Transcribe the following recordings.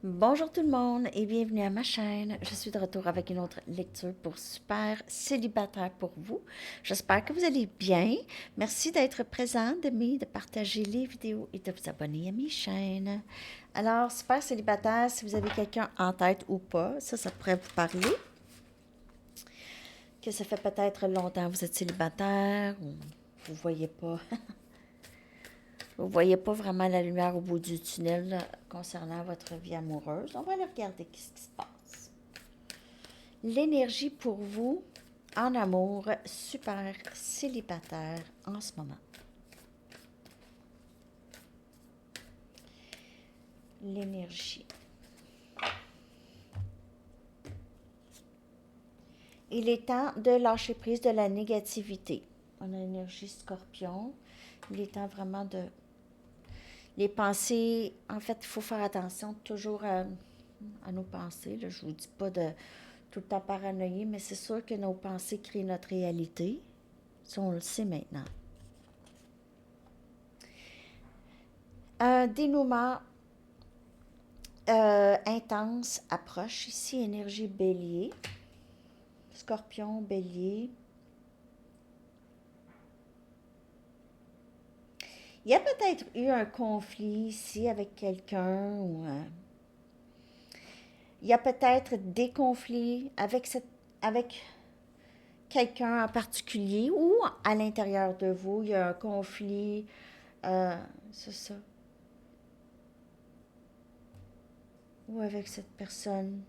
Bonjour tout le monde et bienvenue à ma chaîne. Je suis de retour avec une autre lecture pour Super Célibataire pour vous. J'espère que vous allez bien. Merci d'être présent, d'aimer, de partager les vidéos et de vous abonner à mes chaînes. Alors, Super Célibataire, si vous avez quelqu'un en tête ou pas, ça pourrait vous parler. Que ça fait peut-être longtemps que vous êtes célibataire ou vous voyez pas. Vous voyez pas vraiment la lumière au bout du tunnel là, concernant votre vie amoureuse. On va aller regarder ce qui se passe. L'énergie pour vous en amour, super célibataire en ce moment. L'énergie. Il est temps de lâcher prise de la négativité. On a l'énergie scorpion. Il est temps vraiment de... Les pensées, en fait, il faut faire attention toujours à nos pensées. Là. Je ne vous dis pas de tout le temps paranoïer, mais c'est sûr que nos pensées créent notre réalité. Ça, on le sait maintenant. Un dénouement intense approche ici, énergie bélier, scorpion, bélier. Il y a peut-être eu un conflit ici avec quelqu'un ou il y a peut-être des conflits avec quelqu'un en particulier ou à l'intérieur de vous, il y a un conflit, euh, c'est ça, ou avec cette personne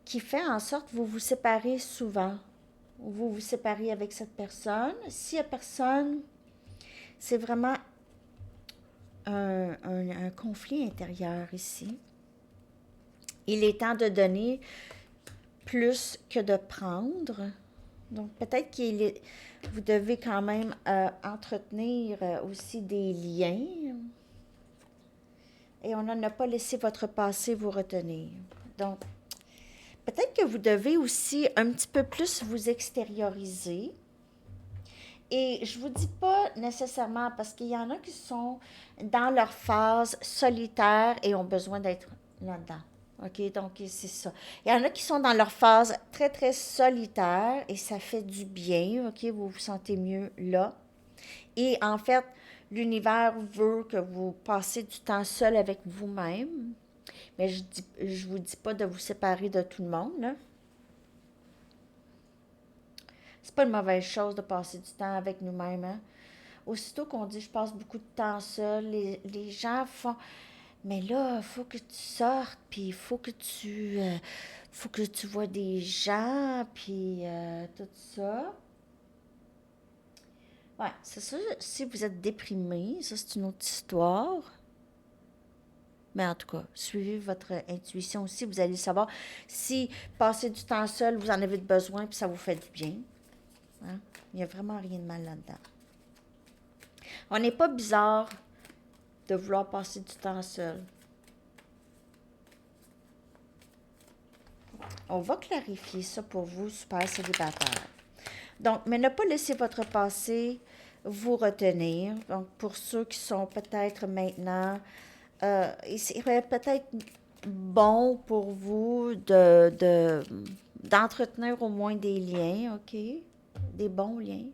qui fait en sorte que vous vous séparez souvent. Ou vous vous séparez avec cette personne. Si la personne, c'est vraiment un conflit intérieur ici. Il est temps de donner plus que de prendre. Donc peut-être vous devez quand même entretenir aussi des liens. Et on n'a pas laissé votre passé vous retenir. Donc peut-être que vous devez aussi un petit peu plus vous extérioriser. Et je vous dis pas nécessairement parce qu'il y en a qui sont dans leur phase solitaire et ont besoin d'être là-dedans. OK, donc c'est ça. Il y en a qui sont dans leur phase très, très solitaire et ça fait du bien. OK, vous vous sentez mieux là. Et en fait, l'univers veut que vous passiez du temps seul avec vous-même. Mais je vous dis pas de vous séparer de tout le monde, là. C'est pas une mauvaise chose de passer du temps avec nous-mêmes, hein. Aussitôt qu'on dit je passe beaucoup de temps seul, les gens font mais là, il faut que tu sortes, puis faut que tu vois des gens, puis tout ça. Ouais, c'est ça. Si vous êtes déprimé, ça c'est une autre histoire. Mais en tout cas, suivez votre intuition aussi. Vous allez savoir si passer du temps seul, vous en avez besoin, puis ça vous fait du bien. Hein? Il n'y a vraiment rien de mal là-dedans. On n'est pas bizarre de vouloir passer du temps seul. On va clarifier ça pour vous, super célibataire. Donc, mais ne pas laisser votre passé vous retenir. Donc, pour ceux qui sont peut-être maintenant, il serait peut-être bon pour vous d'entretenir au moins des liens, OK? Des bons liens.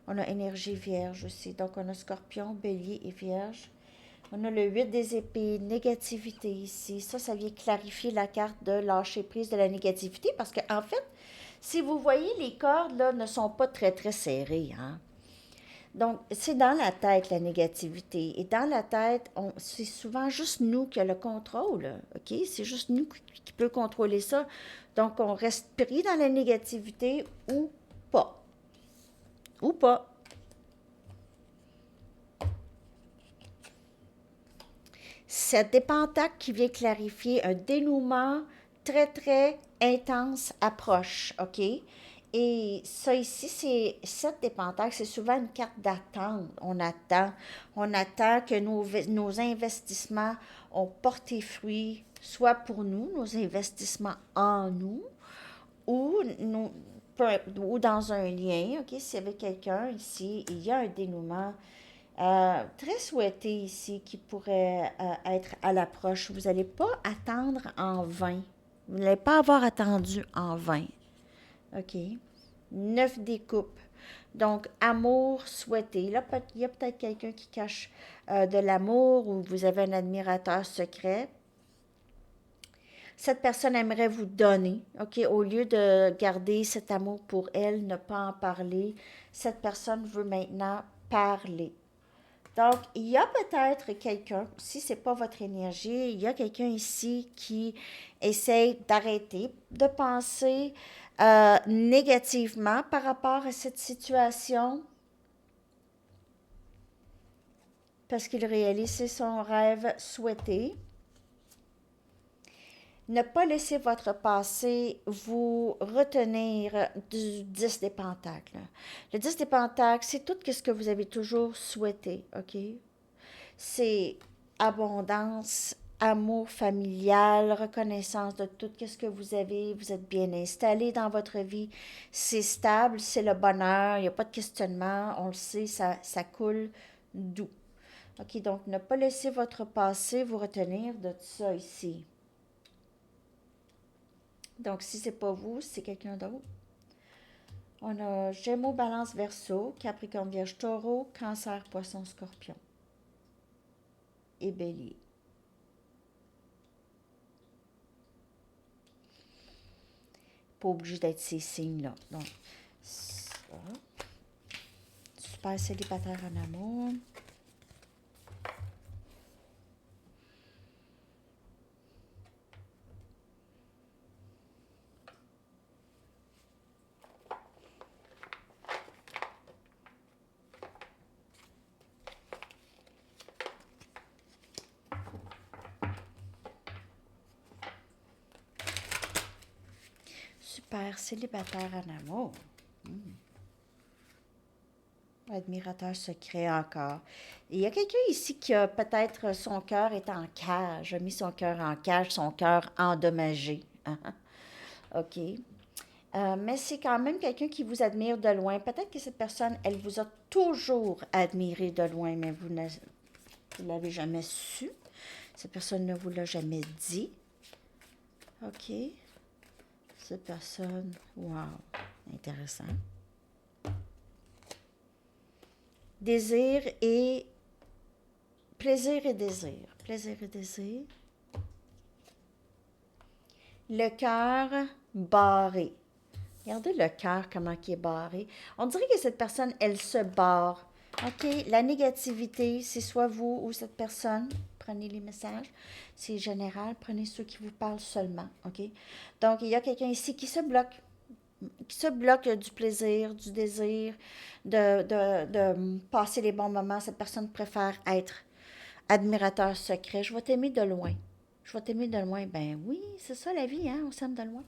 On a énergie vierge aussi. Donc, on a scorpion, bélier et vierge. On a le 8 des épées, négativité ici. Ça vient clarifier la carte de lâcher prise de la négativité parce qu'en fait, si vous voyez, les cordes là, ne sont pas très, très serrées. Hein? Donc, c'est dans la tête, la négativité. Et dans la tête, c'est souvent juste nous qui a le contrôle. OK? C'est juste nous qui peut contrôler ça. Donc, on reste pris dans la négativité ou pas. Ou pas. Cette épentacle qui vient clarifier un dénouement très, très intense approche, OK? Et ça ici, c'est cette épentacle, c'est souvent une carte d'attente. On attend que nos investissements ont porté fruit, soit pour nous, nos investissements en nous, ou, nous, ou dans un lien, OK? Si avec quelqu'un ici, il y a un dénouement Très souhaité ici qui pourrait être à l'approche. Vous n'allez pas attendre en vain. Vous n'allez pas avoir attendu en vain. OK. 9 des coupes. Donc, amour souhaité. Là, il y a peut-être quelqu'un qui cache de l'amour ou vous avez un admirateur secret. Cette personne aimerait vous donner, OK? Au lieu de garder cet amour pour elle, ne pas en parler, cette personne veut maintenant parler. Donc, il y a peut-être quelqu'un, si ce n'est pas votre énergie, il y a quelqu'un ici qui essaie d'arrêter de penser négativement par rapport à cette situation parce qu'il réalise son rêve souhaité. Ne pas laisser votre passé vous retenir du 10 des pentacles. Le 10 des pentacles, c'est tout ce que vous avez toujours souhaité, OK? C'est abondance, amour familial, reconnaissance de tout ce que vous avez. Vous êtes bien installé dans votre vie. C'est stable, c'est le bonheur, il n'y a pas de questionnement, on le sait, ça coule doux. OK, donc ne pas laisser votre passé vous retenir de tout ça ici. Donc, si c'est pas vous, c'est quelqu'un d'autre. On a Gémeaux, Balance, Verseau, Capricorne, Vierge, Taureau, Cancer, Poisson, Scorpion et Bélier. Pas obligé d'être ces signes-là. Donc, ça. Super célibataire en amour. Super célibataire en amour. Admirateur secret encore. Il y a quelqu'un ici qui a peut-être son cœur est en cage, a mis son cœur en cage, son cœur endommagé. OK. Mais c'est quand même quelqu'un qui vous admire de loin. Peut-être que cette personne, elle vous a toujours admiré de loin, mais vous ne l'avez jamais su. Cette personne ne vous l'a jamais dit. OK. Cette personne, wow, intéressant. Désir et plaisir et désir. Plaisir et désir. Le cœur barré. Regardez le cœur, comment il est barré. On dirait que cette personne, elle se barre. OK, la négativité, c'est soit vous ou cette personne. Prenez les messages. C'est général, prenez ceux qui vous parlent seulement. OK? Donc, il y a quelqu'un ici qui se bloque. Qui se bloque du plaisir, du désir, de passer les bons moments. Cette personne préfère être admirateur secret. Je vais t'aimer de loin. Je vais t'aimer de loin. Ben oui, c'est ça la vie, hein? On s'aime de loin.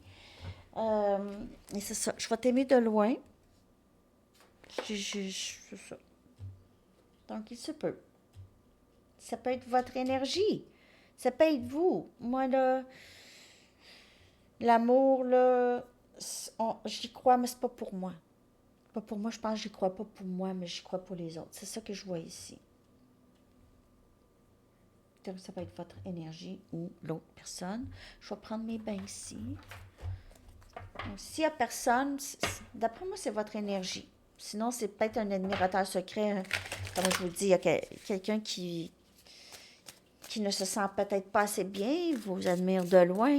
Et c'est ça. Je vais t'aimer de loin. C'est ça. Donc, il se peut. Ça peut être votre énergie. Ça peut être vous. Moi, là, l'amour, là, j'y crois, mais c'est pas pour moi. Pas pour moi, je pense que j'y crois pas pour moi, mais j'y crois pour les autres. C'est ça que je vois ici. Donc, ça peut être votre énergie ou l'autre personne. Je vais prendre mes bains ici. Donc, s'il n'y a personne, d'après moi, c'est votre énergie. Sinon, c'est peut-être un admirateur secret. Comme je vous dis, il y a quelqu'un qui ne se sent peut-être pas assez bien, vous admire de loin.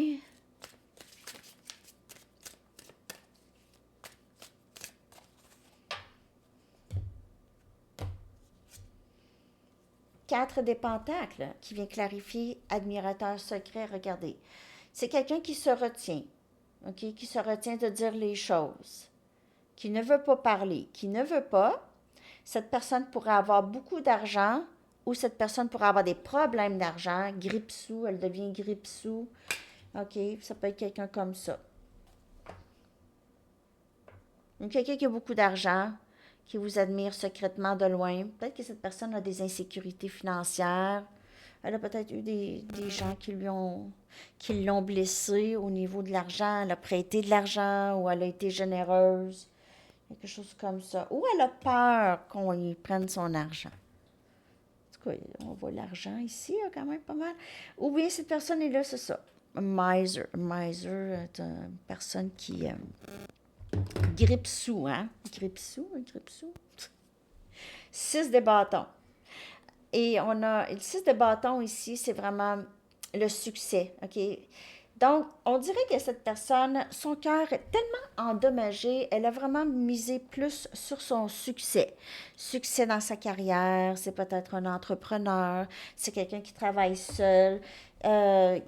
Quatre des pentacles qui vient clarifier admirateur secret. Regardez, c'est quelqu'un qui se retient, ok, qui se retient de dire les choses, qui ne veut pas parler, qui ne veut pas. Cette personne pourrait avoir beaucoup d'argent ou cette personne pourrait avoir des problèmes d'argent. Grippe-sous, elle devient grippe-sous. OK, ça peut être quelqu'un comme ça. Donc, quelqu'un qui a beaucoup d'argent, qui vous admire secrètement de loin. Peut-être que cette personne a des insécurités financières. Elle a peut-être eu des gens qui l'ont blessée au niveau de l'argent. Elle a prêté de l'argent ou elle a été généreuse. Quelque chose comme ça. Ou elle a peur qu'on lui prenne son argent. tout cas, on voit l'argent ici, quand même pas mal. Ou bien cette personne est là, c'est ça. Miser. Miser est une personne qui grippe sous, hein? Grippe sous, un grippe sous. 6 de bâton. Et on a le 6 de bâton ici, c'est vraiment le succès, OK? Donc, on dirait que cette personne, son cœur est tellement endommagé, elle a vraiment misé plus sur son succès. Succès dans sa carrière, c'est peut-être un entrepreneur, c'est quelqu'un qui travaille seul,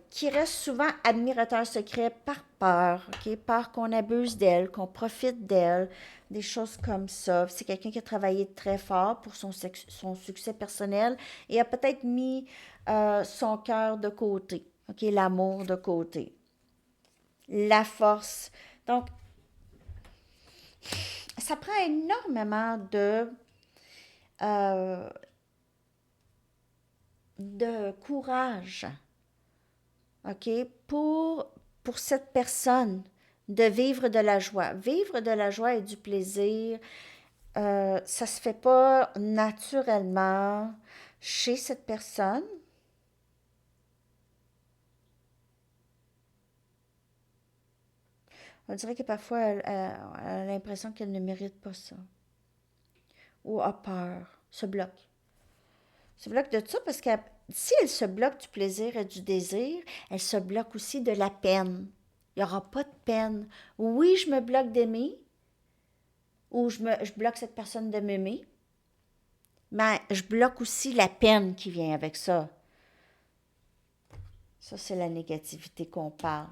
qui reste souvent admirateur secret par peur, OK? Peur qu'on abuse d'elle, qu'on profite d'elle, des choses comme ça. C'est quelqu'un qui a travaillé très fort pour son succès personnel et a peut-être mis son cœur de côté. OK, l'amour de côté. La force. Donc, ça prend énormément euh, de courage, OK, pour cette personne de vivre de la joie. Vivre de la joie et du plaisir, ça se fait pas naturellement chez cette personne. On dirait que parfois, elle a l'impression qu'elle ne mérite pas ça. Ou a peur, se bloque. Se bloque de ça parce que si elle se bloque du plaisir et du désir, elle se bloque aussi de la peine. Il n'y aura pas de peine. Oui, je me bloque d'aimer, ou je bloque cette personne de m'aimer, mais je bloque aussi la peine qui vient avec ça. Ça, c'est la négativité qu'on parle.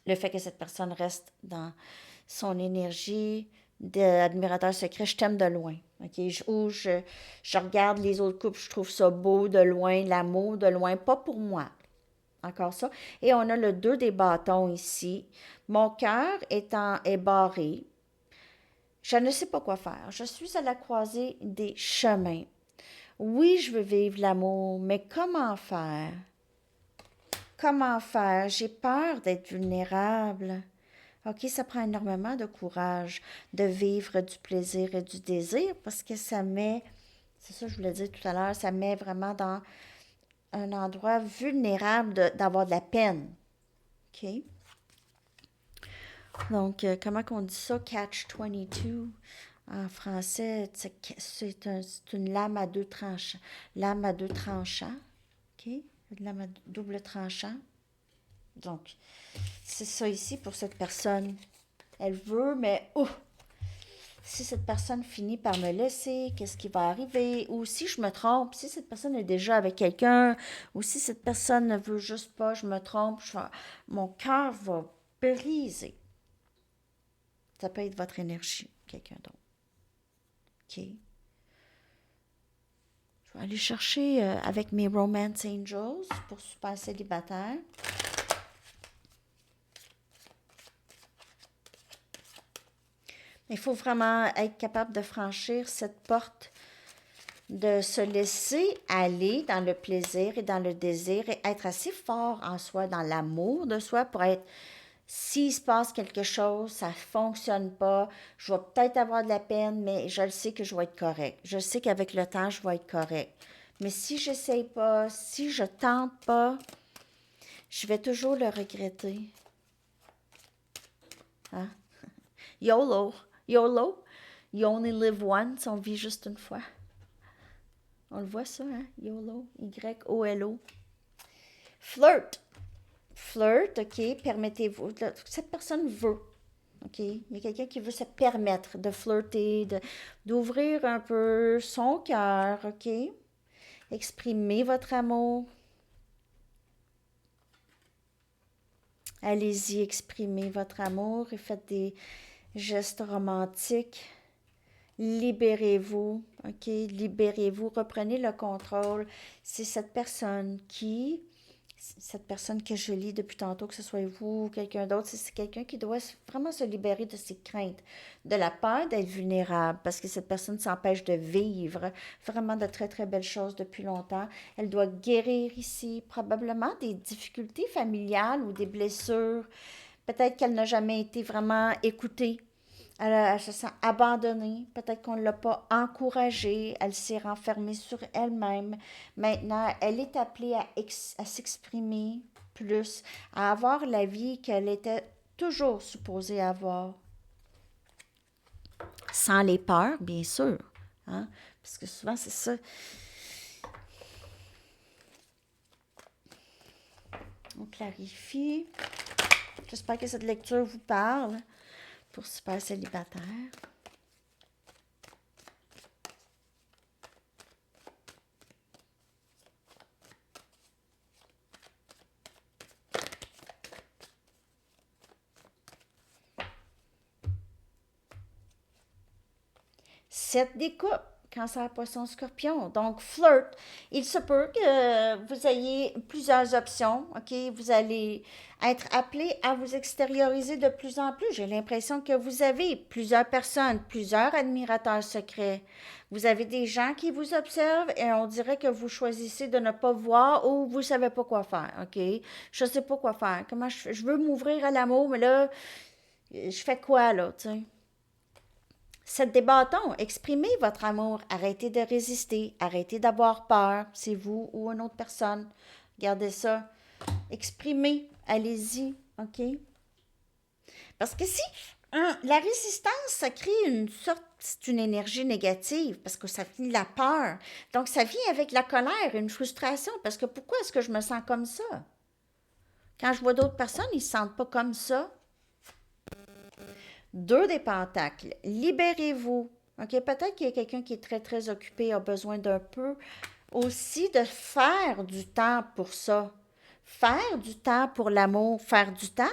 Le fait que cette personne reste dans son énergie d'admirateur secret, je t'aime de loin. Okay? Je regarde les autres couples, je trouve ça beau de loin, l'amour de loin, pas pour moi. Encore ça. Et on a le 2 des bâtons ici. Mon cœur est barré. Je ne sais pas quoi faire. Je suis à la croisée des chemins. Oui, je veux vivre l'amour, mais comment faire? Comment faire? J'ai peur d'être vulnérable. OK, ça prend énormément de courage de vivre du plaisir et du désir parce que ça met, c'est ça que je voulais dire tout à l'heure, ça met vraiment dans un endroit vulnérable d'avoir de la peine. OK? Donc, comment qu'on dit ça? Catch-22 en français, c'est une lame à deux tranchants. Lame à deux tranchants. OK? Une lame à double tranchant. Donc, c'est ça ici pour cette personne. Elle veut, mais si cette personne finit par me laisser, qu'est-ce qui va arriver? Ou si je me trompe, si cette personne est déjà avec quelqu'un, ou si cette personne ne veut juste pas, je me trompe, mon cœur va briser. Ça peut être votre énergie, quelqu'un d'autre. OK? Je vais aller chercher avec mes Romance Angels pour super célibataire. Il faut vraiment être capable de franchir cette porte, de se laisser aller dans le plaisir et dans le désir et être assez fort en soi, dans l'amour de soi pour être, s'il se passe quelque chose, ça ne fonctionne pas, je vais peut-être avoir de la peine, mais je le sais que je vais être correct. Je sais qu'avec le temps, je vais être correct. Mais si je n'essaye pas, si je tente pas, je vais toujours le regretter. Hein? YOLO. YOLO. You only live once. On vit juste une fois. On le voit ça, hein? YOLO. Y-O-L-O. Flirt. Flirt, OK. Permettez-vous. Cette personne veut. OK? Il y a quelqu'un qui veut se permettre de flirter, d'ouvrir un peu son cœur, OK? Exprimez votre amour. Allez-y, exprimez votre amour et faites des gestes romantiques. Libérez-vous, OK? Libérez-vous, reprenez le contrôle. C'est cette personne que je lis depuis tantôt, que ce soit vous ou quelqu'un d'autre, c'est quelqu'un qui doit vraiment se libérer de ses craintes, de la peur d'être vulnérable, parce que cette personne s'empêche de vivre vraiment de très, très belles choses depuis longtemps. Elle doit guérir ici, probablement des difficultés familiales ou des blessures. Peut-être qu'elle n'a jamais été vraiment écoutée. Elle se sent abandonnée. Peut-être qu'on ne l'a pas encouragée. Elle s'est renfermée sur elle-même. Maintenant, elle est appelée à s'exprimer plus, à avoir la vie qu'elle était toujours supposée avoir. Sans les peurs, bien sûr. Hein? Parce que souvent, c'est ça. On clarifie. J'espère que cette lecture vous parle pour super célibataire. Sept des coupes, cancer, poisson, scorpion. Donc, flirt. Il se peut que vous ayez plusieurs options, OK? Vous allez être appelé à vous extérioriser de plus en plus. J'ai l'impression que vous avez plusieurs personnes, plusieurs admirateurs secrets. Vous avez des gens qui vous observent et on dirait que vous choisissez de ne pas voir ou vous ne savez pas quoi faire, OK? Je ne sais pas quoi faire. Comment je veux m'ouvrir à l'amour, mais là, je fais quoi, là, tu sais? Sept des bâtons, exprimez votre amour, arrêtez de résister, arrêtez d'avoir peur, c'est vous ou une autre personne. Regardez ça. Exprimez, allez-y, OK? Parce que si la résistance, ça crée une sorte, c'est une énergie négative, parce que ça finit la peur. Donc, ça vient avec la colère, une frustration, parce que pourquoi est-ce que je me sens comme ça? Quand je vois d'autres personnes, ils ne se sentent pas comme ça. Deux des pentacles. Libérez-vous. OK, peut-être qu'il y a quelqu'un qui est très, très occupé, a besoin d'un peu aussi de faire du temps pour ça. Faire du temps pour l'amour, faire du temps.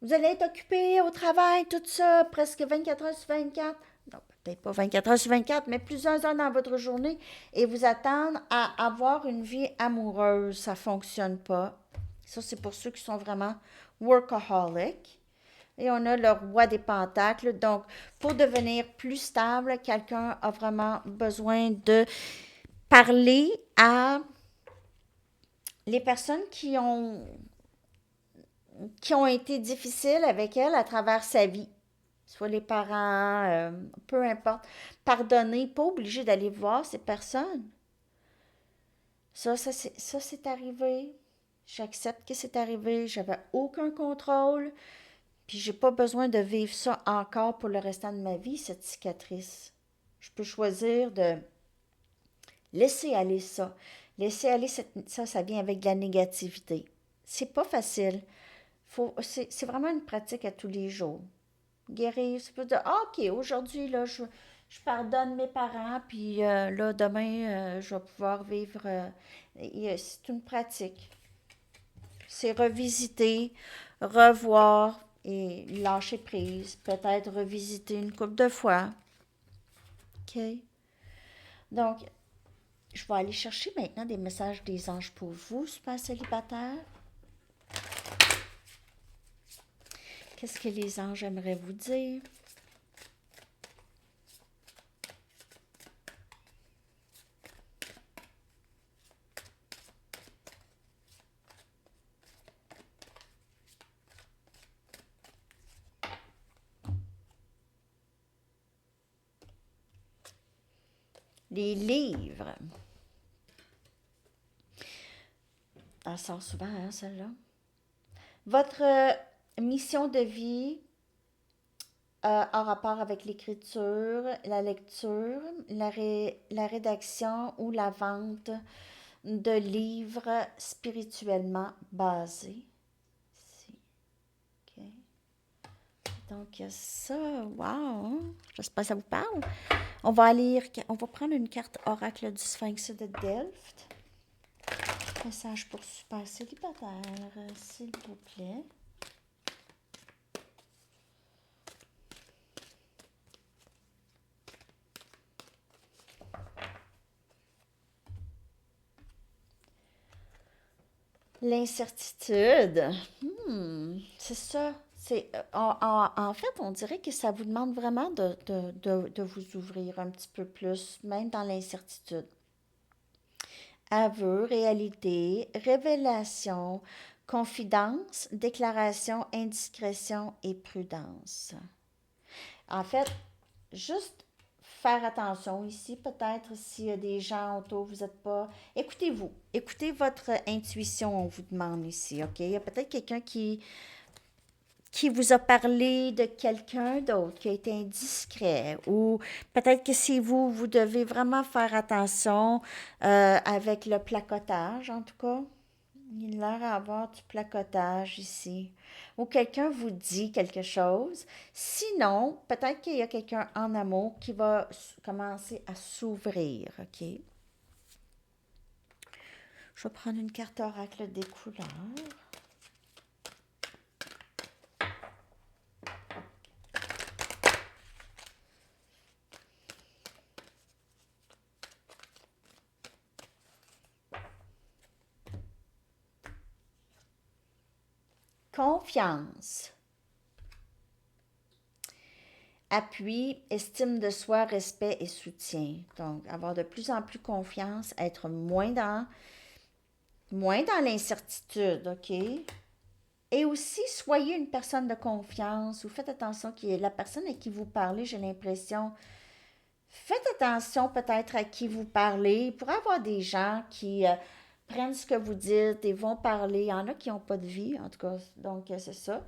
Vous allez être occupé au travail, tout ça, presque 24 heures sur 24. Non, peut-être pas 24 heures sur 24, mais plusieurs heures dans votre journée et vous attendre à avoir une vie amoureuse. Ça ne fonctionne pas. Ça, c'est pour ceux qui sont vraiment workaholic. Et on a le roi des pentacles. Donc, pour devenir plus stable, quelqu'un a vraiment besoin de parler à les personnes qui ont été difficiles avec elle à travers sa vie. Soit les parents, peu importe. Pardonner, pas obligé d'aller voir ces personnes. Ça, c'est arrivé. J'accepte que c'est arrivé. J'avais aucun contrôle. Puis j'ai pas besoin de vivre ça encore pour le restant de ma vie, cette cicatrice. Je peux choisir de laisser aller ça. Laisser aller ça vient avec de la négativité. C'est pas facile. C'est vraiment une pratique à tous les jours. Guérir, c'est pas de ah, OK, aujourd'hui, là, je pardonne mes parents, puis là, demain, je vais pouvoir vivre. C'est une pratique. C'est revisiter, revoir et lâcher prise. Peut-être revisiter une couple de fois. OK? Donc, je vais aller chercher maintenant des messages des anges pour vous, super célibataire. Qu'est-ce que les anges aimeraient vous dire? Les livres. Elle sort souvent, hein, celle-là. Votre mission de vie en rapport avec l'écriture, la lecture, la rédaction ou la vente de livres spirituellement basés. Ici. OK. Donc, il y a ça. Wow! J'espère que ça vous parle. On va prendre une carte oracle du Sphinx de Delft. Message pour super célibataire, s'il vous plaît. L'incertitude. C'est ça. En fait, on dirait que ça vous demande vraiment de vous ouvrir un petit peu plus, même dans l'incertitude. Aveu, réalité, révélation, Confidence, déclaration, indiscrétion et prudence. En fait, juste faire attention ici, peut-être s'il y a des gens autour, vous n'êtes pas... Écoutez-vous, écoutez votre intuition, on vous demande ici, OK? Il y a peut-être quelqu'un qui vous a parlé de quelqu'un d'autre, qui a été indiscret, ou peut-être que c'est vous, vous devez vraiment faire attention avec le placotage, en tout cas. Il a l'air d'avoir du placotage ici. Ou quelqu'un vous dit quelque chose. Sinon, peut-être qu'il y a quelqu'un en amour qui va commencer à s'ouvrir, OK? Je vais prendre une carte oracle des couleurs. Confiance. Appui, estime de soi, respect et soutien. Donc, avoir de plus en plus confiance, être moins dans l'incertitude, OK? Et aussi, soyez une personne de confiance ou faites attention qui est la personne à qui vous parlez, j'ai l'impression. Faites attention peut-être à qui vous parlez. Il pourrait y avoir des gens qui prennent ce que vous dites et vont parler. Il y en a qui n'ont pas de vie, en tout cas. Donc, c'est ça.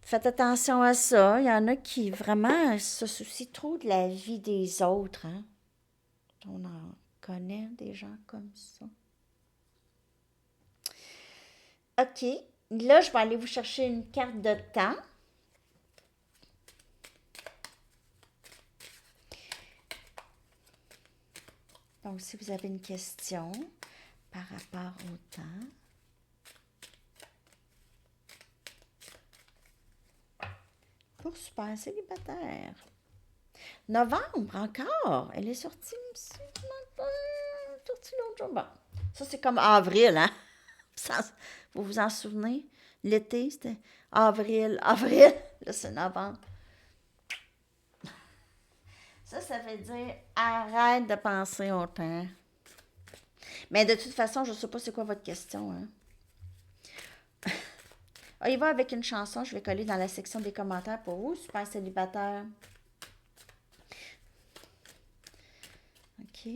Faites attention à ça. Il y en a qui vraiment se soucient trop de la vie des autres. Hein? On en connaît des gens comme ça. OK. Là, je vais aller vous chercher une carte de temps. Donc, si vous avez une question par rapport au temps. Pour super célibataire. Novembre encore. Elle est sortie ce matin. Sortie l'autre jour. Bon. Ça, c'est comme avril, hein? Vous vous en souvenez? L'été, c'était avril. Avril, là, c'est novembre. Ça veut dire arrête de penser au temps. Mais de toute façon, je ne sais pas c'est quoi votre question, hein? On y va avec une chanson, je vais coller dans la section des commentaires pour vous, super célibataire. OK.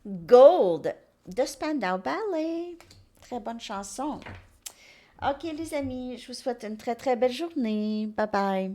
Gold de Spandau Ballet. Très bonne chanson. OK, les amis, je vous souhaite une très, très belle journée. Bye bye.